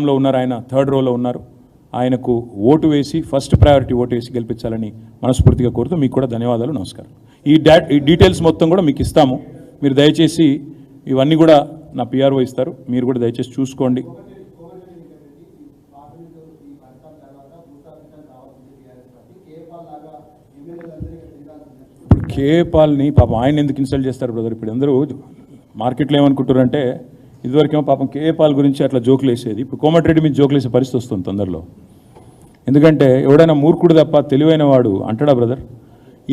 లో ఉన్నారు, ఆయన థర్డ్ రోలో ఉన్నారు. ఆయనకు ఓటు వేసి ఫస్ట్ ప్రయారిటీ ఓటు వేసి గెలిపించాలని మనస్ఫూర్తిగా కోరుతూ మీకు కూడా ధన్యవాదాలు, నమస్కారం. ఈ డీటెయిల్స్ మొత్తం కూడా మీకు ఇస్తాము. మీరు దయచేసి ఇవన్నీ కూడా నా పిఆర్ఓ ఇస్తారు, మీరు కూడా దయచేసి చూసుకోండి. ఇప్పుడు కేపాల్ని పాపం ఆయన ఎందుకు ఇన్సల్ట్ చేస్తారు బ్రదర్? ఇప్పుడు అందరూ మార్కెట్లో ఏమనుకుంటారంటే ఇదివరకేమో పాపం కేపాల్ గురించి అట్లా జోకులు వేసేది, ఇప్పుడు కోమటిరెడ్డి మీద జోకులు వేసే పరిస్థితి వస్తుంది తొందరలో. ఎందుకంటే ఎవడైనా మూర్ఖుడు తప్ప తెలివైన వాడు అంటాడా బ్రదర్?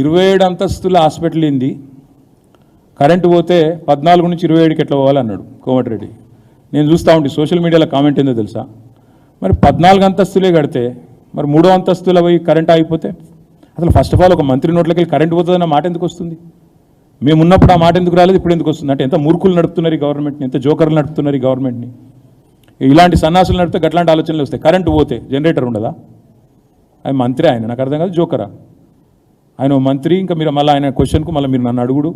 27 అంతస్తుల హాస్పిటల్ ఏంది, కరెంటు పోతే 14 నుంచి 27కి ఎట్లా పోవాలన్నాడు కోమటిరెడ్డి. నేను చూస్తూ ఉంటే సోషల్ మీడియాలో కామెంట్ ఏందో తెలుసా? మరి 14 అంతస్తులే కడితే మరి 3వ అంతస్తుల పోయి కరెంట్ ఆగిపోతే అసలు ఫస్ట్ ఆఫ్ ఆల్ ఒక మంత్రి నోట్లకి వెళ్ళి కరెంట్ పోతుందన్న మాట ఎందుకు వస్తుంది? మేము ఉన్నప్పుడు ఆ మాట ఎందుకు రాలేదు, ఇప్పుడు ఎందుకు వస్తుంది? అంటే ఎంత మూర్ఖులు నడుపుతున్నారు ఈ గవర్నమెంట్ని, ఎంత జోకర్లు నడుపుతున్నారు ఈ గవర్నమెంట్ని. ఇలాంటి సన్నాసులు నడిపితే గట్లాంటి ఆలోచనలు వస్తాయి. కరెంటు పోతే జనరేటర్ ఉండదా? ఆయన మంత్రి, ఆయన నాకు అర్థం కాదు, జోకరా ఆయన మంత్రి? ఇంకా మీరు మళ్ళీ ఆయన క్వశ్చన్కు మళ్ళీ మీరు నన్ను అడుగుడు.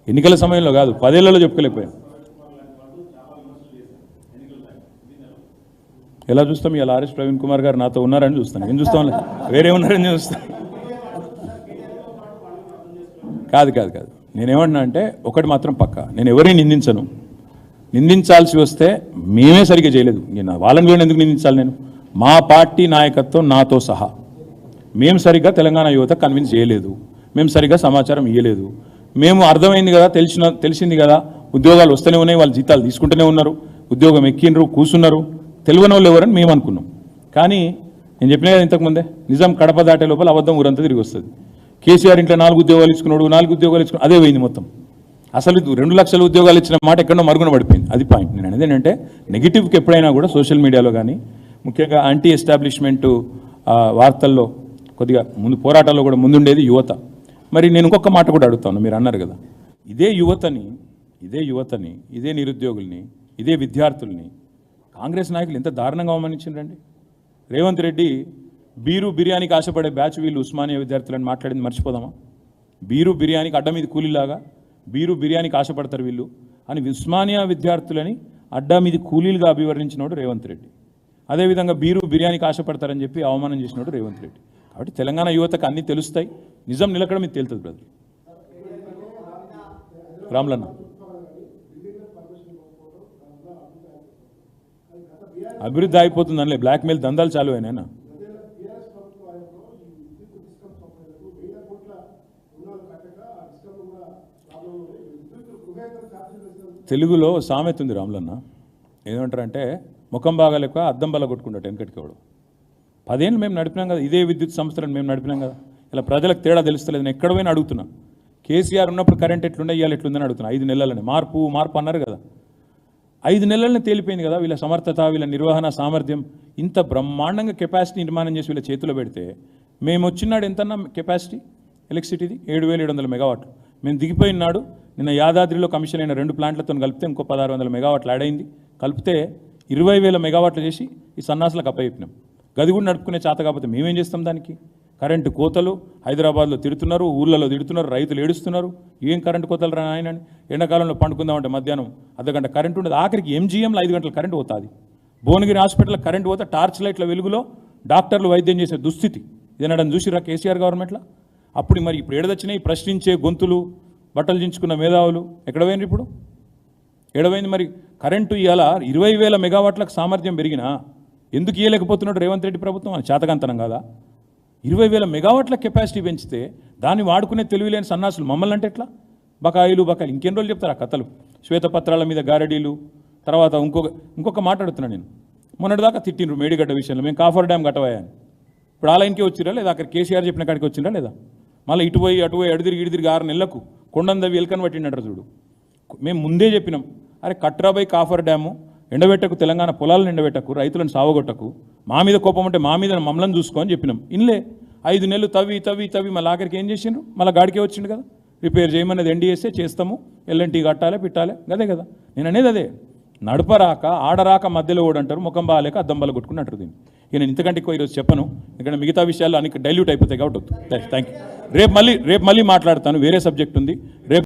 ఎన్నికల సమయంలో కాదు, 10 ఏళ్లలో చెప్పుకోలేకపోయాను. ఎలా చూస్తాం? ఇలా ఆర్ఎస్ ప్రవీణ్ కుమార్ గారు నాతో ఉన్నారని చూస్తాను. ఏం చూస్తాం? వేరే ఉన్నారని చూస్తాను. కాదు కాదు కాదు నేనేమంటున్నా అంటే ఒకటి మాత్రం పక్క, నేను ఎవరిని నిందించను. నిందించాల్సి వస్తే మేమే సరిగ్గా చేయలేదు, నేను వాళ్ళని కూడా ఎందుకు నిందించాలి? నేను మా పార్టీ నాయకత్వం నాతో సహా మేము సరిగ్గా తెలంగాణ యువత కన్విన్స్ చేయలేదు, మేము సరిగ్గా సమాచారం ఇవ్వలేదు. మేము అర్థమైంది కదా, తెలిసింది కదా, ఉద్యోగాలు వస్తూనే ఉన్నాయి, వాళ్ళు జీతాలు తీసుకుంటూనే ఉన్నారు, ఉద్యోగం ఎక్కినరు, కూర్చున్నారు, తెలియని వాళ్ళు ఎవరని మేము అనుకున్నాం. కానీ నేను చెప్పిన కదా ఇంతకుముందే, నిజం కడప దాటే లోపల అబద్ధం ఊరంతా తిరిగి వస్తుంది. కేసీఆర్ ఇంట్లో 4 ఉద్యోగాలు ఇచ్చుకున్నాడు, 4 ఉద్యోగాలు ఇచ్చుకున్నాడు, అదే పోయింది మొత్తం. అసలు 2 లక్షల ఉద్యోగాలు ఇచ్చిన మాట ఎక్కడో మరుగున పడిపోయింది. అది పాయింట్. నేను అనేది ఏంటంటే నెగిటివ్కి ఎప్పుడైనా కూడా సోషల్ మీడియాలో కానీ ముఖ్యంగా యాంటీ ఎస్టాబ్లిష్మెంటు వార్తల్లో కొద్దిగా ముందు పోరాటాల్లో కూడా ముందుండేది యువత. మరి నేను ఇంకొక మాట కూడా అడుగుతాను, మీరు అన్నారు కదా, ఇదే యువతని ఇదే నిరుద్యోగుల్ని, ఇదే విద్యార్థుల్ని కాంగ్రెస్ నాయకులు ఎంత దారుణంగా అవమానించిండ్రండి. రేవంత్ రెడ్డి బీరు బిర్యానీకి ఆశపడే బ్యాచ్ వీళ్ళు ఉస్మానియా విద్యార్థులని మాట్లాడింది మర్చిపోదామా? బీరు బిర్యానీకి అడ్డ మీద కూలీలాగా బీరు బిర్యానీకి ఆశపడతారు వీళ్ళు అని ఉస్మానియా విద్యార్థులని అడ్డా మీద కూలీలుగా అభివర్ణించినోడు రేవంత్ రెడ్డి. అదేవిధంగా బీరు బిర్యానీకి ఆశపడతారని చెప్పి అవమానం చేసినోడు రేవంత్ రెడ్డి. కాబట్టి తెలంగాణ యువతకు అన్నీ తెలుస్తాయి, నిజం నిలకడ మీద తేలుతుంది బ్రదర్. రామ్లన్న అభివృద్ధి అయిపోతుంది అనలే, బ్లాక్మెయిల్ దందాలు చాలు అయినా. తెలుగులో సామెత ఉంది రామ్లన్న, ఏమంటారంటే ముఖం బాగాలేక అద్దం బల్ల కొట్టుకుంటాడు వెనకటికి వాడు. 10 ఏళ్ళు మేము నడిపినాం కదా, ఇదే విద్యుత్ సంస్థలను మేము నడిపినాం కదా, ఇలా ప్రజలకు తేడా తెలుస్తలేదు. నేను ఎక్కడ పోయినా అడుగుతున్నా, కేసీఆర్ ఉన్నప్పుడు కరెంట్ ఎట్లుండే ఇవాళ ఎట్లుందని అడుగుతున్నా. 5 నెలలని మార్పు అన్నారు కదా, 5 నెలలని తేలిపోయింది కదా. వీళ్ళ సమర్థత, వీళ్ళ నిర్వహణ సామర్థ్యం, ఇంత బ్రహ్మాండంగా కెపాసిటీ నిర్మాణం చేసి వీళ్ళ చేతిలో పెడితే మేము వచ్చినాడు ఎంతన్నా కెపాసిటీ ఎలక్ట్రిసిటీది 7,700 మెగావాట్లు. మేము దిగిపోయినాడు నిన్న యాదాద్రిలో కమిషన్ అయిన 2 ప్లాంట్లతో కలిపితే ఇంకో 1,600 మెగావాట్లు యాడ్ అయింది. కలిపితే 20,000 మెగావాట్లు చేసి ఈ సన్నాసులకు అప్పచెప్పినాం. గది కూడా నడుపుకునే చేత కాకపోతే మేమేం చేస్తాం? దానికి కరెంటు కోతలు హైదరాబాద్లో తిడుతున్నారు, ఊళ్ళలో తిడుతున్నారు, రైతులు ఏడుస్తున్నారు. ఏం కరెంటు కోతలు రా ఆయన? ఎండాకాలంలో పండుకుందామంటే మధ్యాహ్నం అర్ధగంట కరెంటు ఉండదు. ఆఖరికి ఎంజీఎంలో 5 గంటల కరెంటు పోతుంది. భువనగిరి హాస్పిటల్లో కరెంటు పోతే టార్చ్ లైట్ల వెలుగులో డాక్టర్లు వైద్యం చేసే దుస్థితి ఇదనడం చూసిరా కేసీఆర్ గవర్నమెంట్లో. అప్పుడు మరి ఇప్పుడు ఏడదొచ్చినాయి ప్రశ్నించే గొంతులు, బట్టలు దించుకున్న మేధావులు ఎక్కడ పోయినారు? ఇప్పుడు ఏడవైంది మరి కరెంటు. ఇవాళ 20,000 మెగావాట్లకు సామర్థ్యం పెరిగినా ఎందుకు ఇవ్వలేకపోతున్నాడు రేవంత్ రెడ్డి ప్రభుత్వం? అని చేతకంతనం కాదా? 20,000 మెగావాట్ల కెపాసిటీ పెంచితే దాన్ని వాడుకునే తెలివిలేని సన్నాసులు మమ్మల్ని అంటే ఎట్లా? బకాయిలు ఇంకెన్ని రోజులు చెప్తారు ఆ కథలు? శ్వేతపత్రాల మీద గారడీలు. తర్వాత ఇంకొక మాట్లాడుతున్నా నేను, మొన్నటిదాకా తిట్టిండ్రు మేడిగడ్డ విషయంలో, మేము కాఫర్ డ్యామ్ కట్టవాయని. ఇప్పుడు ఆ లైన్కే వచ్చిరా లేదా? అక్కడ కేసీఆర్ చెప్పిన కాడికి వచ్చిందా లేదా? మళ్ళీ ఇటు పోయి ఎడుదిరిగి 6 నెలలకు కొండందవి ఎలుకని పట్టిండట చూడు. మేము ముందే చెప్పినాం, అరే కట్రాబై కాఫర్ డ్యాము ఎండబెట్టకు, తెలంగాణ పొలాలను ఎండబెట్టకు, రైతులను సావగొట్టకు, మా మీద కోపం అంటే మా మీద మమ్మల్ని చూసుకో అని చెప్పినాం. ఇన్లే 5 నెలలు తవ్వి మళ్ళీ ఆఖరికి ఏం చేసిండ్రు? మళ్ళీ గాడికే వచ్చిండు కదా. రిపేర్ చేయమన్నది ఎన్డీఎస్ఏ చేస్తాము, ఎల్ఎన్టీ కట్టాలి, పెట్టాలి, అదే కదా నేను అనేది. అదే నడపరాక ఆడరాక మధ్యలో కూడా అంటారు, ముఖం బాగాలేక అద్దం బల కొట్టుకుని అంటారు దీన్ని. ఇక నేను ఇంతకంటే ఎక్కువ ఈరోజు చెప్పను, ఎందుకంటే మిగతా విషయాలు అన్ని డైల్యూట్ అయిపోతాయి కాబట్టి. Thank you. రేపు మళ్ళీ మాట్లాడతాను, వేరే సబ్జెక్ట్ ఉంది రేపు.